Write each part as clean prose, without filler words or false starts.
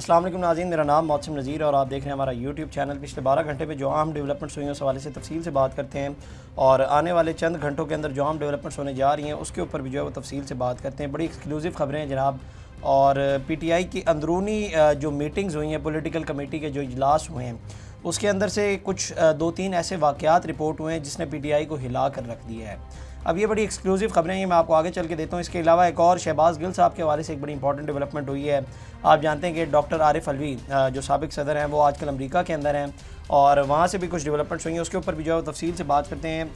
अस्सलाम वालेकुम नाज़रीन, मेरा नाम मौसम नज़ीर और आप देख रहे हैं हमारा यूट्यूब चैनल। पिछले 12 घंटे में जो आम डेवलपमेंट्स हुई हैं उस हवाले से तफसील से बात करते हैं और आने वाले चंद घंटों के अंदर जो आम डेवलपमेंट्स होने जा रही हैं उसके ऊपर भी जो है वो तफसील से बात करते हैं। बड़ी एक्सक्लूसिव ख़बरें हैं जनाब। और PTI की अंदरूनी जो मीटिंग्स हुई हैं, पॉलिटिकल कमेटी के जो इजलास हुए हैं उसके अंदर से कुछ 2-3 ऐसे वाक़यात रिपोर्ट हुए हैं जिसने PTI को हिला कर रख दिया है। अब ये बड़ी एक्सक्लूसिव ख़बरें हैं, मैं आपको आगे चल के देता हूँ। इसके अलावा एक और शहबाज गिल साहब के हवाले से एक बड़ी इंपॉर्टेंट डेवलपमेंट हुई है। आप जानते हैं कि डॉक्टर आरिफ अलवी जो साबिक सदर हैं वो आजकल अमेरिका के अंदर हैं और वहाँ से भी कुछ डेवलपमेंट्स हुई हैं, उसके ऊपर भी जो है तफसील से बात करते हैं।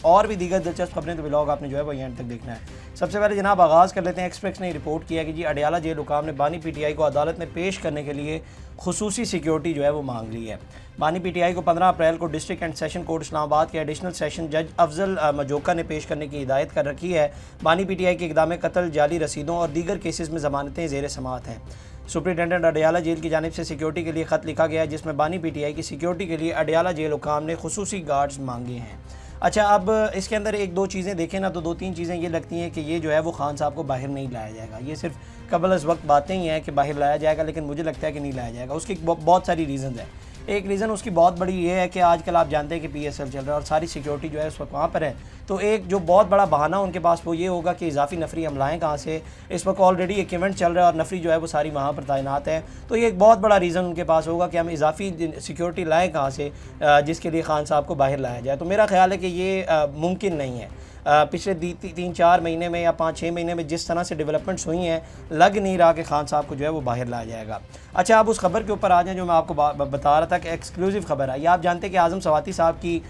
और भी दीगर दिलचस्प खबरें तो ब्लॉग आपने जो है वो एंड तक देखना है। सबसे पहले जनाब आगाज़ कर लेते हैं। एक्सप्रेस ने रिपोर्ट किया कि जी अडयाला जेल हुकाम ने बानी PTI को अदालत में पेश करने के लिए खुसूसी सिक्योरिटी जो है वो मांग ली है। बानी PTI को 15 अप्रैल को district and session court Islamabad के एडिशनल सेशन जज अफजल मजोका ने पेश करने की हिदायत कर रखी है। बानी PTI के इक़दाम कत्ल, जाली रसीदों और दीगर केसेस में ज़मानतें ज़ेर समाअत हैं। सुप्रिटेंडेंट अडयाला जेल की जानिब से सिक्योरिटी के लिए ख़त लिखा गया है जिसमें बानी PTI की सिक्योरिटी के लिए अडयाला जेल हुकाम ने खुसूसी गार्ड्स मांगे हैं। अच्छा, अब इसके अंदर एक दो चीज़ें देखें ना तो 2-3 चीज़ें ये लगती हैं कि ये जो है वो खान साहब को बाहर नहीं लाया जाएगा। ये सिर्फ कबल अज़ वक्त बातें ही हैं कि बाहर लाया जाएगा, लेकिन मुझे लगता है कि नहीं लाया जाएगा। उसकी बहुत सारी रीज़न है। एक रीज़न उसकी बहुत बड़ी ये है कि आजकल आप जानते हैं कि PSL चल रहा है और सारी सिक्योरिटी जो है उस वक्त वहाँ पर है। तो एक जो बहुत बड़ा बहाना उनके पास वो ये होगा कि इजाफी नफरी हम लाएँ कहाँ से। इस वक्त ऑलरेडी एक इवेंट चल रहा है और नफरी जो है वो सारी वहाँ पर तैनात है। तो ये एक बहुत बड़ा रीज़न उनके पास होगा कि हम इजाफी सिक्योरिटी लाएँ कहाँ से जिसके लिए खान साहब को बाहर लाया जाए। तो मेरा ख्याल है कि ये मुमकिन नहीं है। पिछले 3-4 महीने में या 5-6 महीने में जिस तरह से डेवलपमेंट्स हुई हैं, लग नहीं रहा कि खान साहब को जो है वो बाहर लाया जाएगा। अच्छा, अब उस खबर के ऊपर आ जाएं जो मैं आपको बता रहा था कि एक्सक्लूसिव खबर आई। आप जानते हैं कि आज़म सवाती साहब की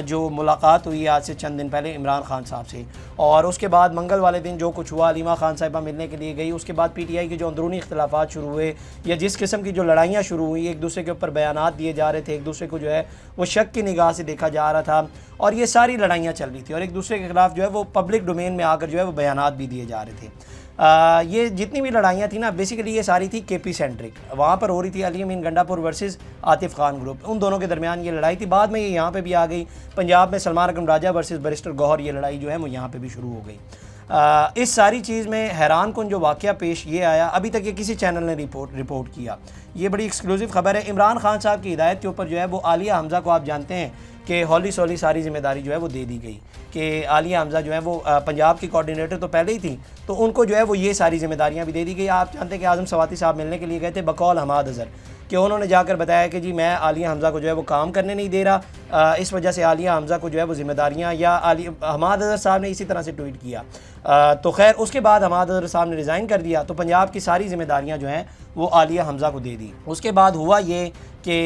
जो मुलाकात हुई आज से चंद दिन पहले इमरान खान साहब से, और उसके बाद मंगल वाले दिन जो कुछ हुआ, अलीमा खान साहिबा मिलने के लिए गई। उसके बाद PTI के जो अंदरूनी इख्तिलाफात शुरू हुए या जिस किस्म की जो लड़ाइयाँ शुरू हुई, एक दूसरे के ऊपर बयानात दिए जा रहे थे, एक दूसरे को जो है वो शक की निगाह से देखा जा रहा था और ये सारी लड़ाइयाँ चल रही थी और एक दूसरे के खिलाफ जो है वो पब्लिक डोमेन में आकर जो है वो बयानात भी दिए जा रहे थे। ये जितनी भी लड़ाइयाँ थी ना, बेसिकली ये सारी थी KP सेंट्रिक। वहाँ पर हो रही थी अली अमीन गंडापुर वर्सेस आतिफ खान ग्रुप, उन दोनों के दरमियान ये लड़ाई थी। बाद में ये यहाँ पे भी आ गई। पंजाब में सलमान अकरम राजा वर्सेस बैरिस्टर गौहर, ये लड़ाई जो है वो यहाँ पे भी शुरू हो गई। इस सारी चीज़ में हैरान कुन जो वाक़या पेश ये आया, अभी तक ये किसी चैनल ने रिपोर्ट किया। ये बड़ी एक्सक्लूसिव खबर है। इमरान खान साहब की हिदायत के ऊपर जो है वो आलिया हमज़ा को, आप जानते हैं कि हौली सौली सारी जिम्मेदारी जो है वो दे दी गई कि आलिया हमज़ा जो है वो पंजाब की कोऑर्डिनेटर तो पहले ही थी, तो उनको जो है वो ये सारी जिम्मेदारियां भी दे दी गई। आप जानते हैं कि आज़म सवाती साहब मिलने के लिए गए थे बकौल हमाद अज़हर, कि उन्होंने जाकर बताया कि जी मैं आलिया हमज़ा को जो है वो काम करने नहीं दे रहा, इस वजह से आलिया हमज़ा को जो है वो जिम्मेदारियाँ, या हमाद अज़हर साहब ने इसी तरह से ट्वीट किया। तो खैर उसके बाद हमाद अज़हर साहब ने रिज़ाइन कर दिया, तो पंजाब की सारी जिम्मेदारियाँ जो हैं वो आलिया हमज़ा को दे दी। उसके बाद हुआ ये कि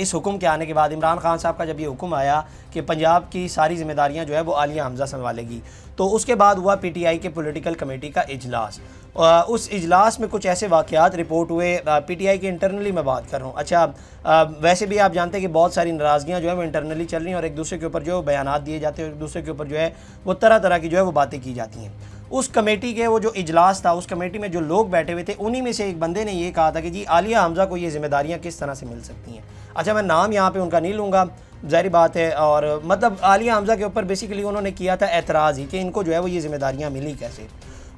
इस हुक्म के आने के बाद, इमरान खान साहब का जब ये हुक्म आया कि पंजाब की सारी जिम्मेदारियां जो है वो आलिया हमज़ा संभालेगी, तो उसके बाद हुआ PTI के पॉलिटिकल कमेटी का इजलास। उस इजलास में कुछ ऐसे वाक़यात रिपोर्ट हुए, PTI के इंटरनली मैं बात कर रहा हूँ। अच्छा, वैसे भी आप जानते हैं कि बहुत सारी नाराज़गियाँ जो है वो इंटरनली चल रही हैं और एक दूसरे के ऊपर जो बयानात दिए जाते हैं और एक दूसरे के ऊपर जो है वो तरह तरह की जो है वो बातें की जाती हैं। उस कमेटी के वो जो इजलास था, उस कमेटी में जो लोग बैठे हुए थे, उन्हीं में से एक बंदे ने ये कहा था कि जी आलिया हमज़ा को ये जिम्मेदारियाँ किस तरह से मिल सकती हैं। अच्छा, मैं नाम यहाँ पे उनका नहीं लूँगा, ज़ाहिर बात है, और मतलब आलिया हमज़ा के ऊपर बेसिकली उन्होंने किया था एतराज़ ही कि इनको जो है वो ये जिम्मेदारियाँ मिली कैसे।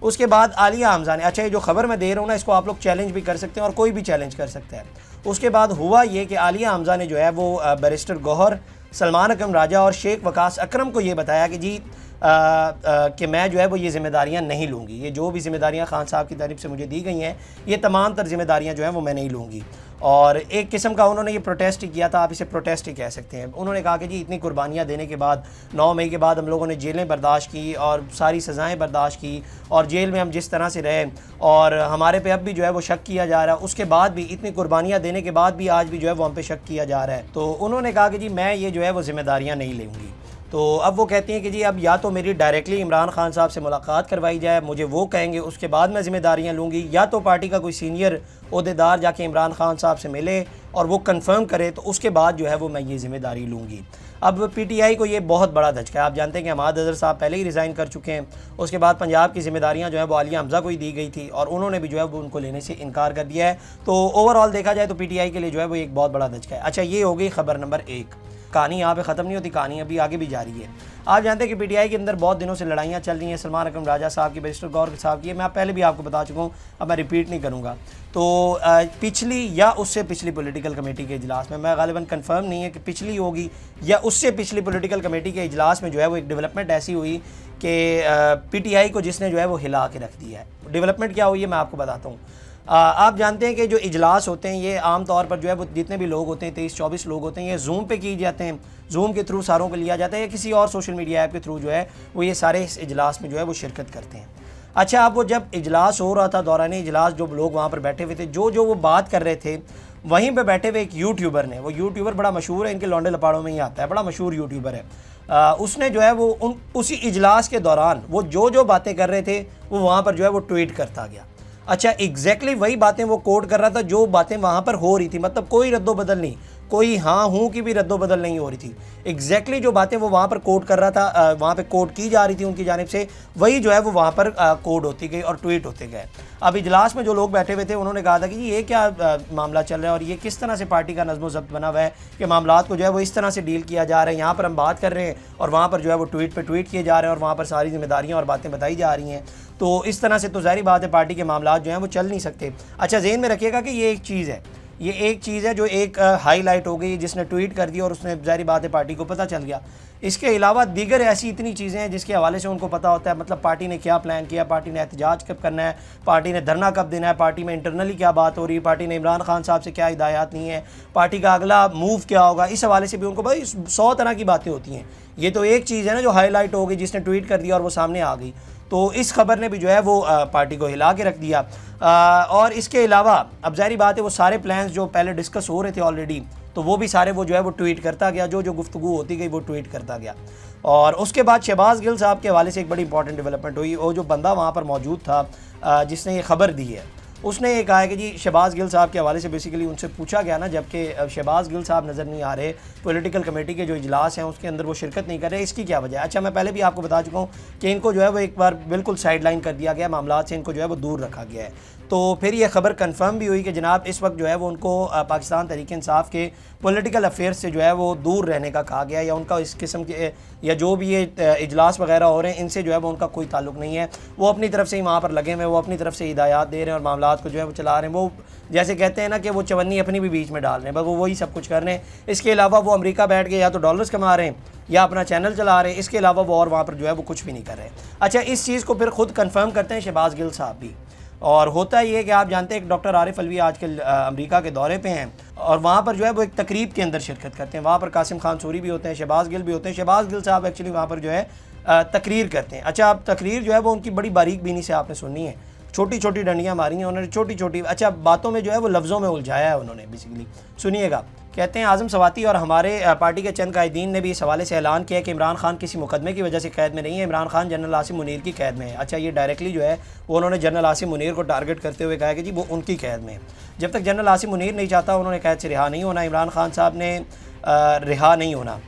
उसके बाद आलिया हमज़ा ने, अच्छा ये जो खबर मैं दे रहा हूँ ना, इसको आप लोग चैलेंज भी कर सकते हैं और कोई भी चैलेंज कर सकता है। उसके बाद हुआ ये कि आलिया हमज़ा ने जो है वो बैरिस्टर गौहर, सलमान अकरम राजा और शेख वकास अकरम को ये बताया कि जी कि मैं जो है वो ये ज़िम्मेदारियाँ नहीं लूँगी, ये जो भी ज़िम्मेदारियाँ खान साहब की तरफ से मुझे दी गई हैं, ये तमाम तर ज़िम्मेदारियाँ जो हैं वो मैं नहीं लूँगी। और एक किस्म का उन्होंने ये प्रोटेस्ट ही किया था, आप इसे प्रोटेस्ट ही कह सकते हैं। उन्होंने कहा कि जी इतनी कुर्बानियाँ देने के बाद, 9 मई के बाद हम लोगों ने जेलें बर्दाश्त की और सारी सज़ाएँ बर्दाश्त की और जेल में हम जिस तरह से रहे और हमारे पे अब भी जो है वो शक किया जा रहा है, उसके बाद भी इतनी कुर्बानियाँ देने के बाद भी आज भी जो है वो हम पे शक किया जा रहा है। तो उन्होंने कहा कि जी मैं ये जो है वो ज़िम्मेदारियाँ नहीं लूँगी। तो अब वो कहती हैं कि जी अब या तो मेरी डायरेक्टली इमरान खान साहब से मुलाकात करवाई जाए, मुझे वो कहेंगे, उसके बाद मैं ज़िम्मेदारियाँ लूँगी, या तो पार्टी का कोई सीनियर ओहदेदार जाके इमरान खान साहब से मिले और वो कंफर्म करे, तो उसके बाद जो है वो मैं ये ज़िम्मेदारी लूँगी। अब PTI को ये बहुत बड़ा धचका है। आप जानते हैं कि हमाद अज़हर साहब पहले ही रिज़ाइन कर चुके हैं। उसके बाद पंजाब की ज़िम्मेदारियाँ जो है वो आलिया हमज़ा को ही दी गई थी और उन्होंने भी जो है वो उनको लेने से इनकार कर दिया है। तो ओवरऑल देखा जाए तो PTI के लिए जो है वो एक बहुत बड़ा धचका है। अच्छा, ये हो गई खबर नंबर 1। कहानी यहाँ पे ख़त्म नहीं होती, कहानी अभी आगे भी जारी है। आप जानते हैं कि पीटीआई के अंदर बहुत दिनों से लड़ाइयाँ चल रही हैं, सलमान अकरम राजा साहब की, बैरिस्टर गौर साहब की, मैं पहले भी आपको बता चुका हूँ, अब मैं रिपीट नहीं करूँगा। तो पिछली या उससे पिछली पॉलिटिकल कमेटी के इजलास में, मैं गालिबन कंफर्म नहीं है कि पिछली होगी या उससे पिछली पॉलिटिकल कमेटी के इजलास में जो है वो एक डेवलपमेंट ऐसी हुई कि पीटीआई को जिसने जो है वो हिला के रख दिया है। डेवलपमेंट क्या हुई है मैं आपको बताता हूँ। आप जानते हैं कि जो इजलास होते हैं ये आम तौर पर जो है वो जितने भी लोग होते हैं 23-24 लोग होते हैं, ये जूम पे किए जाते हैं, जूम के थ्रू सारों को लिया जाता है या किसी और सोशल मीडिया ऐप के थ्रू जो है वो ये सारे इस इजलास में जो है वो शिरकत करते हैं। अच्छा, अब वो जब इजलास हो रहा था, दौरान इजलास जो लोग वहाँ पर बैठे हुए थे, जो वो बात कर रहे थे, वहीं पर बैठे हुए एक यूट्यूबर ने, वो यूट्यूबर बड़ा मशहूर है, इनके लौंडे लपाड़ों में ही आता है, बड़ा मशहूर यूट्यूबर है, उसने जो है वो उसी इजलास के दौरान वो जो बातें कर रहे थे वो वहाँ पर जो है वो ट्वीट करता गया। अच्छा, एग्जैक्टली वही बातें वो कोट कर रहा था जो बातें वहाँ पर हो रही थी, मतलब कोई रद्दोबदल नहीं, कोई हाँ हूँ की भी रद्दोबदल नहीं हो रही थी। एग्जैक्टली जो बातें वो वहाँ पर कोट कर रहा था, वहाँ पे कोट की जा रही थी उनकी जानिब से, वही जो है वो वहाँ पर कोड होती गई और ट्वीट होते गए। अब इजलास में जो लोग बैठे हुए थे उन्होंने कहा था कि ये क्या मामला चल रहा है और ये किस तरह से पार्टी का नज़्म ज़ब्त बना हुआ है कि मामलात को जो है वो इस तरह से डील किया जा रहा है। यहाँ पर हम बात कर रहे हैं और वहाँ पर जो है वो ट्वीट पे ट्वीट किए जा रहे हैं और वहाँ पर सारी जिम्मेदारियाँ और बातें बताई जा रही हैं। तो इस तरह से तो ज़ाहिर बात है पार्टी के मामलात जो हैं वो चल नहीं सकते। अच्छा, ज़हन में रखिएगा कि ये एक चीज़ है, ये एक चीज़ है जो एक हाईलाइट हो गई, जिसने ट्वीट कर दिया और उसने ज़ाहिर बात है पार्टी को पता चल गया। इसके अलावा दीगर ऐसी इतनी चीज़ें हैं जिसके हवाले से उनको पता होता है, मतलब पार्टी ने क्या प्लान किया, पार्टी ने एहतजाज कब करना है, पार्टी ने धरना कब देना है, पार्टी में इंटरनली क्या बात हो रही है, पार्टी ने इमरान खान साहब से क्या हिदायत नहीं है, पार्टी का अगला मूव क्या होगा, इस हवाले से भी उनको भाई 100 तरह की बातें होती हैं। ये तो एक चीज़ है ना जो हाईलाइट हो गई, जिसने ट्वीट कर दिया और वो सामने आ गई, तो इस खबर ने भी जो है वो पार्टी को हिला के रख दिया। और इसके अलावा अब ज़ाहिर बात है वो सारे प्लान्स जो पहले डिस्कस हो रहे थे ऑलरेडी, तो वो भी सारे वो जो है वो ट्वीट करता गया, जो गुफ्तगू होती गई वो ट्वीट करता गया। और उसके बाद शहबाज गिल साहब के हवाले से एक बड़ी इंपॉर्टेंट डेवलपमेंट हुई। वो जो बंदा वहाँ पर मौजूद था जिसने ये खबर दी है, उसने ये कहा है कि जी शहबाज गिल साहब के हवाले से बेसिकली उनसे पूछा गया ना, जबकि शहबाज गिल साहब नज़र नहीं आ रहे, पॉलिटिकल कमेटी के जो इजलास हैं उसके अंदर वो शिरकत नहीं कर रहे, इसकी क्या वजह है। अच्छा, मैं पहले भी आपको बता चुका हूँ कि इनको जो है वो एक बार बिल्कुल साइडलाइन कर दिया गया, मामलात से इनको जो है वो दूर रखा गया है। तो फिर ये खबर कंफर्म भी हुई कि जनाब इस वक्त जो है वो उनको पाकिस्तान तहरीक-ए-इंसाफ के पॉलिटिकल अफेयर्स से जो है वो दूर रहने का कहा गया, या उनका इस किस्म के या जो भी ये इजलास वगैरह हो रहे हैं इनसे जो है वो उनका कोई ताल्लुक़ नहीं है। वो अपनी तरफ से ही वहाँ पर लगे हुए, वो अपनी तरफ से हिदायत दे रहे हैं और मामलात को जो है वो चला रहे हैं। वो जैसे कहते हैं ना कि वो चवन्नी अपनी भी बीच में डाल रहे हैं, बस वो वही सब कुछ कर रहे हैं। इसके अलावा वो अमेरिका बैठ के या तो डॉलर्स कमा रहे हैं या अपना चैनल चला रहे हैं, इसके अलावा वो और वहाँ पर जो है वो कुछ भी नहीं कर रहे। अच्छा, इस चीज़ को फिर खुद कन्फर्म करते हैं शहबाज गिल साहब भी। और होता ये है कि आप जानते हैं कि डॉक्टर आरिफ अलवी आजकल अमेरिका के दौरे पे हैं और वहाँ पर जो है वो एक तकरीब के अंदर शिरकत करते हैं। वहाँ पर कासिम खान सूरी भी होते हैं, शहबाज गिल भी होते हैं। शहबाज गिल साहब एक्चुअली वहाँ पर जो है तकरीर करते हैं। अच्छा, अब तकरीर जो है वो उनकी बड़ी बारीक बीनी से आपने सुननी है, छोटी छोटी डंडियाँ मारी हैं उन्होंने, छोटी छोटी अच्छा बातों में जो है वो लफ्ज़ों में उलझाया है उन्होंने बेसिकली। सुनिएगा, कहते हैं आज़म सवाती और हमारे पार्टी के चंद कायदीन ने भी इस हवाले से ऐलान किया कि इमरान खान किसी मुकदमे की वजह से कैद में नहीं है, इमरान खान जनरल आसिम मुनीर की कैद में है। अच्छा, ये डायरेक्टली जो है वो उन्होंने जनरल आसिम मुनीर को टारगेट करते हुए कहा कि जी वो उनकी कैद में है। जब तक जनरल आसिम मुनीर नहीं चाहता उन्होंने कैद से रिहा नहीं होना, इमरान खान साहब ने रिहा नहीं होना।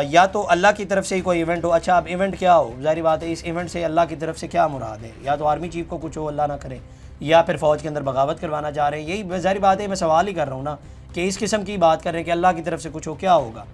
या तो अल्लाह की तरफ से ही कोई इवेंट हो। अच्छा, अब इवेंट क्या हो, ज़ाहिर बात है इस इवेंट से अल्लाह की तरफ से क्या मुराद है, या तो आर्मी चीफ को कुछ हो अल्लाह ना करे, या फिर फ़ौज के अंदर बगावत करवाना चाह रहे हैं। यही ज़ाहिर बात है, मैं सवाल ही कर रहा हूँ ना कि इस किस्म की बात कर रहे हैं कि अल्लाह की तरफ से कुछ हो, क्या होगा।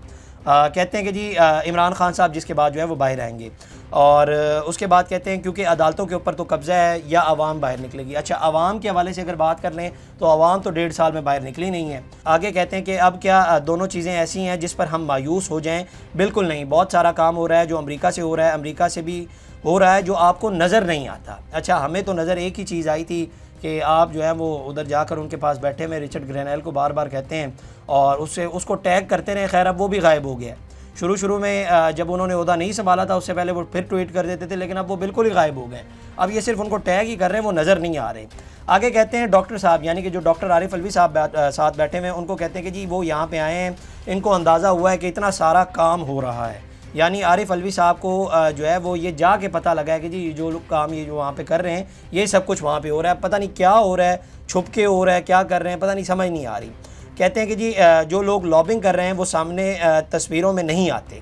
कहते हैं कि जी इमरान खान साहब जिसके बाद जो है वो बाहर आएंगे, और उसके बाद कहते हैं क्योंकि अदालतों के ऊपर तो कब्ज़ा है या आवाम बाहर निकलेगी। अच्छा, आवाम के हवाले से अगर बात कर लें तो आवाम तो 1.5 साल में बाहर निकली नहीं है। आगे कहते हैं कि अब क्या दोनों चीज़ें ऐसी हैं जिस पर हम मायूस हो जाएं, बिल्कुल नहीं। बहुत सारा काम हो रहा है जो अमेरिका से हो रहा है, अमेरिका से भी हो रहा है जो आपको नज़र नहीं आता। अच्छा, हमें तो नज़र एक ही चीज़ आई थी कि आप जो है वो उधर जाकर उनके पास बैठे हुए रिचर्ड ग्रेनेल को बार बार कहते हैं और उसको टैग करते रहे। खैर, अब वो भी गायब हो गया। शुरू में जब उन्होंने ओहदा नहीं संभाला था उससे पहले वो फिर ट्वीट कर देते थे, लेकिन अब वो बिल्कुल ही गायब हो गए। अब ये सिर्फ उनको टैग ही कर रहे हैं, वो नज़र नहीं आ रहे। आगे कहते हैं डॉक्टर साहब, यानी कि जो डॉक्टर आरिफ अलवी साहब साथ बैठे हुए हैं, उनको कहते हैं कि जी वो यहाँ पे आए हैं, इनको अंदाज़ा हुआ है कि इतना सारा काम हो रहा है। यानी आरिफ अलवी साहब को जो है वो ये जाके पता लगा है कि जी जो लोग काम ये जो वहाँ पे कर रहे हैं ये सब कुछ वहाँ पे हो रहा है। पता नहीं क्या हो रहा है, छुप के हो रहा है, क्या कर रहे हैं, पता नहीं, समझ नहीं आ रही। कहते हैं कि जी जो लोग लॉबिंग कर रहे हैं वो सामने तस्वीरों में नहीं आते।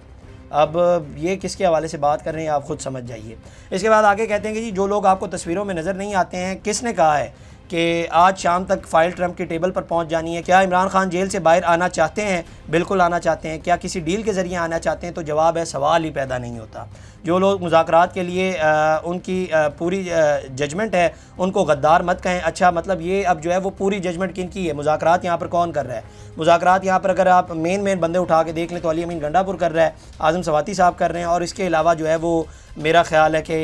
अब ये किसके हवाले से बात कर रहे हैं आप खुद समझ जाइए। इसके बाद आगे कहते हैं कि जी जो लोग आपको तस्वीरों में नज़र नहीं आते हैं, किसने कहा है कि आज शाम तक फाइल ट्रंप के टेबल पर पहुंच जानी है। क्या इमरान खान जेल से बाहर आना चाहते हैं? बिल्कुल आना चाहते हैं। क्या किसी डील के ज़रिए आना चाहते हैं? तो जवाब है सवाल ही पैदा नहीं होता। जो लोग मुज़ाकरात के लिए उनकी पूरी जजमेंट है उनको गद्दार मत कहें। अच्छा मतलब ये अब जो है वो पूरी जजमेंट किनकी है? मुज़ाकरात यहाँ पर कौन कर रहा है? मुज़ाकरात यहाँ पर अगर आप मेन बंदे उठा के देख लें तो अली अमीन गंडापुर कर रहा है, आज़म सवाती साहब कर रहे हैं, और इसके अलावा जो है वो मेरा ख्याल है कि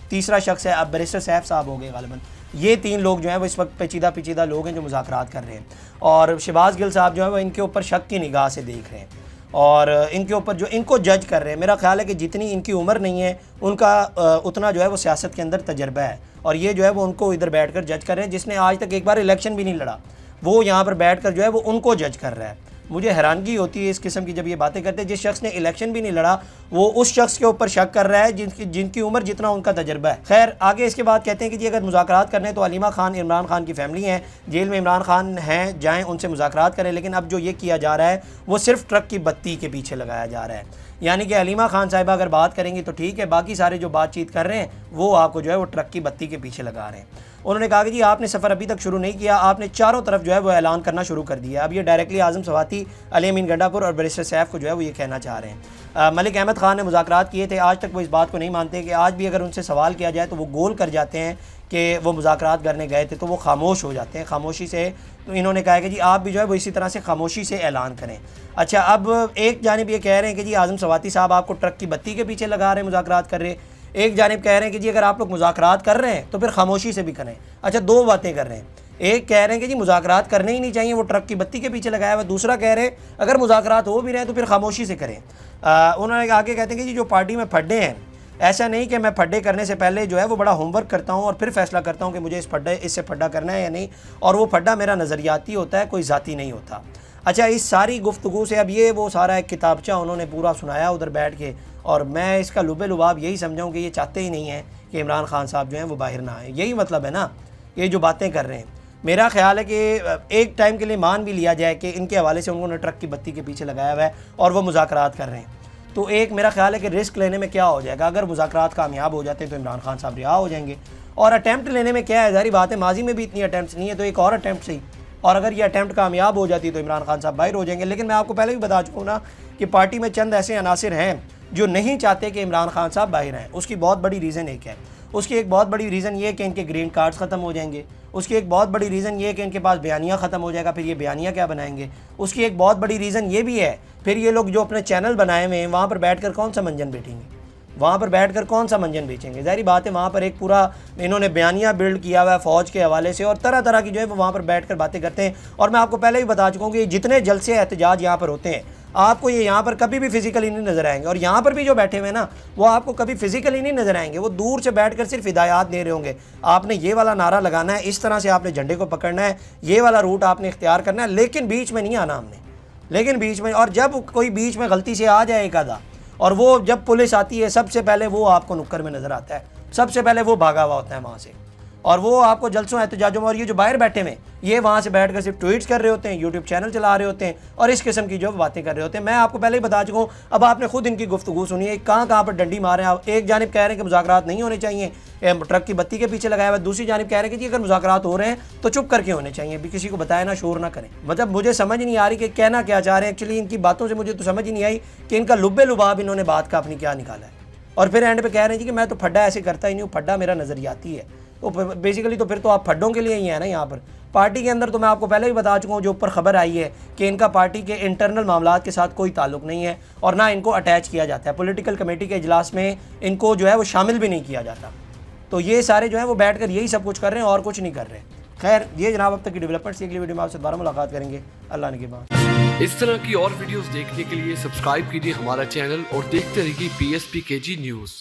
तीसरा शख्स है, अब बैरिस्टर सैफ साहब हो गए गालिबन। ये 3 लोग जो हैं वो इस वक्त पेचीदा लोग हैं जो मुज़ाकरात कर रहे हैं, और शहबाज गिल साहब जो है वो इनके ऊपर शक की निगाह से देख रहे हैं और इनके ऊपर जो इनको जज कर रहे हैं। मेरा ख्याल है कि जितनी इनकी उम्र नहीं है उनका उतना जो है वो सियासत के अंदर तजर्बा है, और ये जो है वो उनको इधर बैठ कर जज कर रहे हैं। जिसने आज तक एक बार इलेक्शन भी नहीं लड़ा वो यहाँ पर बैठ कर जो है वो उनको जज कर रहा है। मुझे हैरानगी होती है इस किस्म की जब ये बातें करते हैं। जिस शख्स ने इलेक्शन भी नहीं लड़ा वो उस शख्स के ऊपर शक कर रहा है जिनकी उम्र जितना उनका तजर्बा है। खैर आगे इसके बाद कहते हैं कि जी अगर मुज़ाकरात करने हैं तो अलीमा खान इमरान खान की फैमिली हैं, जेल में इमरान खान हैं, जाएँ उनसे मुज़ाकरात करें। लेकिन अब जो ये किया जा रहा है वो सिर्फ ट्रक की बत्ती के पीछे लगाया जा रहा है, यानी कि अलीमा खान साहिबा अगर बात करेंगी तो ठीक है, बाकी सारे जो बातचीत कर रहे हैं वो आपको जो है वो ट्रक की बत्ती के पीछे लगा रहे हैं। उन्होंने कहा कि जी आपने सफ़र अभी तक शुरू नहीं किया, आपने चारों तरफ जो है वो ऐलान करना शुरू कर दिया। अब ये डायरेक्टली आज़म सवाती, अली अमीन गंडापुर और बैरिस्टर सैफ को जो है वो ये कहना चाह रहे हैं। मलिक अहमद ख़ान ने मुज़ाकरात किए थे, आज तक वो इस बात को नहीं मानते कि आज भी अगर उनसे सवाल किया जाए तो वो गोल कर जाते हैं कि वो मुज़ाकरात करने गए थे, तो वो खामोश हो जाते हैं खामोशी से। तो इन्होंने कहा कि जी आप भी जो है वो इसी तरह से खामोशी से ऐलान करें। अच्छा अब एक जानिब ये कह रहे हैं कि जी आज़म सवाती साहब आपको ट्रक की बत्ती के पीछे लगा रहे हैं, मुज़ाकरात कर रहे हैं। एक जानिब कह रहे हैं कि जी अगर आप लोग मुज़ाकरात कर रहे हैं तो फिर खामोशी से भी करें। अच्छा 2 बातें कर रहे हैं, एक कह रहे हैं कि जी मुज़ाकरात करने ही नहीं चाहिए, वो ट्रक की बत्ती के पीछे लगाया हुआ। दूसरा कह रहे हैं अगर मुज़ाकरात हो भी रहे हैं तो फिर खामोशी से करें। उन्होंने आगे कहते हैं कि जी जो पार्टी में फड्डे हैं, ऐसा नहीं कि मैं फड्डे करने से पहले जो है वो बड़ा होमवर्क करता हूँ और फिर फैसला करता हूँ कि मुझे इससे फड्डा करना है या नहीं, और वो फड्डा मेरा नज़रियाती होता है, कोई ज़ाती नहीं होता। अच्छा इस सारी गुफ्तगू से अब ये वो सारा एक किताबचा उन्होंने पूरा सुनाया उधर बैठ के, और मैं इसका लुबे लुबाब यही समझाऊँ कि ये चाहते ही नहीं है कि इमरान खान साहब जो हैं वो बाहर ना आए। यही मतलब है ना ये जो बातें कर रहे हैं। मेरा ख्याल है कि एक टाइम के लिए मान भी लिया जाए कि इनके हवाले से उन्होंने ट्रक की बत्ती के पीछे लगाया हुआ है और वो मुज़ाकरात कर रहे हैं, तो एक मेरा ख्याल है कि रिस्क लेने में क्या हो जाएगा। अगर मुज़ाकरात कामयाब हो जाते हैं तो इमरान खान साहब रिहा हो जाएंगे, और अटैम्प्ट लेने में क्या है, ज़ाहिर बात है माजी में भी इतनी अटैम्प्ट नहीं है, तो एक और अटैम्प्ट सही, और अगर ये अटैम्प्ट कामयाब हो जाती है तो इमरान खान साहब बाहर हो जाएंगे। लेकिन मैं आपको पहले भी बता चुका हूँ ना कि पार्टी में चंद ऐसे अनासिर हैं जो नहीं चाहते कि इमरान खान साहब बाहर आएँ। उसकी बहुत बड़ी रीज़न एक है, उसकी एक बहुत बड़ी रीज़न ये है कि इनके ग्रीन कार्ड्स ख़त्म हो जाएंगे। उसकी एक बहुत बड़ी रीज़न ये है कि इनके पास बयानिया ख़त्म हो जाएगा, फिर ये बयानिया क्या बनाएंगे। उसकी एक बहुत बड़ी रीज़न ये भी है फिर ये लोग जो अपने चैनल बनाए हुए हैं वहाँ पर बैठकर कौन सा मंजन बेचेंगे, वहाँ पर बैठकर कौन सा मंजन बेचेंगे। ज़ाहिर बात है वहाँ पर एक पूरा इन्होंने बयानिया बिल्ड किया हुआ है फ़ौज के हवाले से, और तरह तरह की जो है वो वहाँ पर बैठकर बातें करते हैं। और मैं आपको पहले भी बता चुका हूँ कि जितने जलसे एहतजाज यहाँ पर होते हैं आपको ये यहाँ पर कभी भी फिजिकली नहीं नज़र आएंगे, और यहाँ पर भी जो बैठे हुए हैं ना वो आपको कभी फिजिकली नहीं नज़र आएंगे, वो दूर से बैठकर सिर्फ हिदायत दे रहे होंगे। आपने ये वाला नारा लगाना है, इस तरह से आपने झंडे को पकड़ना है, ये वाला रूट आपने इख्तियार करना है, लेकिन बीच में नहीं आना हमने, लेकिन बीच में। और जब कोई बीच में गलती से आ जाए एक आधा, और वो जब पुलिस आती है सबसे पहले वो आपको नुक्कर में नज़र आता है, सबसे पहले वो भागा हुआ होता है वहाँ से, और वो आपको जलसों एहतजाजों में, और ये जो बाहर बैठे हुए ये वहाँ से बैठकर सिर्फ ट्वीट्स कर रहे होते हैं, यूट्यूब चैनल चला रहे होते हैं और इस किस्म की जो बातें कर रहे होते हैं। मैं आपको पहले ही बता चुका हूँ, अब आपने खुद इनकी गुफ्तगू सुनी है, कहाँ पर डंडी मारे हैं। एक जानिब कह रहे हैं कि मुज़ाकरात नहीं होने चाहिए, ट्रक की बत्ती के पीछे लगाया हुआ, दूसरी जानिब कह रहे हैं कि जी अगर मुज़ाकरात हो रहे हैं तो चुप करके होने चाहिए, भी किसी को बताया ना, शोर ना करें। मतलब मुझे समझ नहीं आ रही कि कहना क्या चाह रहे हैं। एक्चुअली इनकी बातों से मुझे तो समझ ही नहीं आई कि इनका लुब्बे लुबाब इन्होंने बात का अपनी क्या निकाला है, और फिर एंड पे कह रहे हैं जी कि मैं तो फड्डा ऐसे करता ही नहीं हूँ, फड्डा मेरा नज़रियाती है। तो बेसिकली तो फिर तो आप फड्डों के लिए ही हैं ना यहाँ पर। पार्टी के अंदर तो मैं आपको पहले भी बता चुका हूँ, जो ऊपर खबर आई है कि इनका पार्टी के इंटरनल मामलात के साथ कोई ताल्लुक नहीं है, और ना इनको अटैच किया जाता है, पॉलिटिकल कमेटी के इजलास में इनको जो है वो शामिल भी नहीं किया जाता। तो ये सारे जो है वो बैठ कर यही सब कुछ कर रहे हैं और कुछ नहीं कर रहे। खैर ये जनाब अब तक की डेवलपमेंट्स, अगली वीडियो में आपसे दोबारा मुलाकात करेंगे, अल्लाह ने के बाद। इस तरह की और वीडियोस देखने के लिए सब्सक्राइब कीजिए हमारा चैनल और देखते रहिए PSP KG न्यूज़।